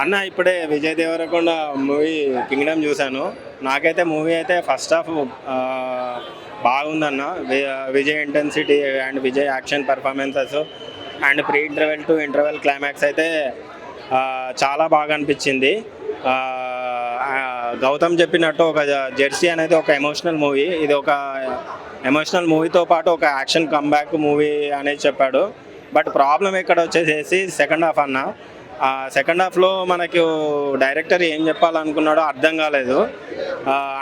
అన్న ఇప్పుడే Vijay Devarakonda movie Kingdom చూశాను. నాకైతే మూవీ అయితే ఫస్ట్ హాఫ్ బాగుందన్న. Vijay intensity and Vijay action performances and pre interval to interval climax అయితే చాలా బాగా అనిపించింది. గౌతమ్ చెప్పినట్టు ఒక జెర్సీ అనేది ఒక ఎమోషనల్ మూవీ. ఇది ఒక ఎమోషనల్ మూవీతో పాటు ఒక యాక్షన్ కమ్బ్యాక్ మూవీ అనేది చెప్పాడు. బట్ ప్రాబ్లం ఇక్కడ వచ్చేసేసి సెకండ్ హాఫ్ అన్న. సెకండ్ హాఫ్లో మనకు డైరెక్టర్ ఏం చెప్పాలనుకున్నాడో అర్థం కాలేదు.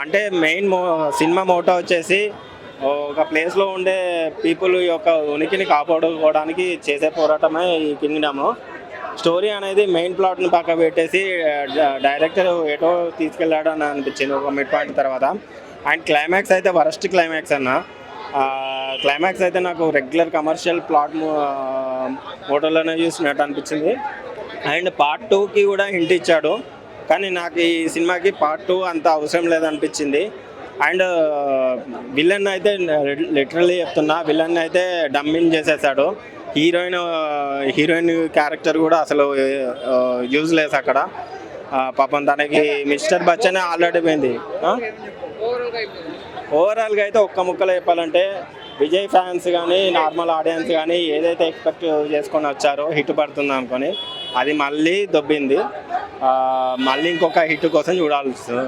అంటే మెయిన్ సినిమా మోటో వచ్చేసి ఒక ప్లేస్లో ఉండే పీపుల్ యొక్క ఉనికిని కాపాడుకోవడానికి చేసే పోరాటమే ఈ కింగ్డమ్. స్టోరీ అనేది మెయిన్ ప్లాట్ని పక్క పెట్టేసి డైరెక్టర్ ఎటో తీసుకెళ్ళాడు అని అనిపించింది ఒక మిడ్ పాయింట్ తర్వాత. అండ్ క్లైమాక్స్ అయితే వరస్ట్ క్లైమాక్స్ అన్న. క్లైమాక్స్ అయితే నాకు రెగ్యులర్ కమర్షియల్ ప్లాట్ మోటోలోనే చూసినట్టు అనిపించింది. అండ్ పార్ట్ 2కి కూడా హింట్ ఇచ్చాడు, కానీ నాకు ఈ సినిమాకి పార్ట్ 2 అంత అవసరం లేదనిపించింది. అండ్ విలన్ అయితే లిటరల్లీ చెప్తున్నా, విలన్ అయితే డమ్మింగ్ చేసేసాడు. హీరోయిన్ క్యారెక్టర్ కూడా అసలు యూజ్లెస్ అక్కడ. పాపం తనకి మిస్టర్ బచ్చన్ ఆల్రెడీ పోయింది. ఓవరాల్గా అయితే ఒక్క ముక్కలో చెప్పాలంటే విజయ్ ఫ్యాన్స్ కానీ నార్మల్ ఆడియన్స్ కానీ ఏదైతే ఎక్స్పెక్ట్ చేసుకొని వచ్చారో హిట్ పడుతుంది అనుకొని అది మళ్ళీ దొబ్బింది. మళ్ళీ ఇంకొక హిట్ కోసం చూడాల్సి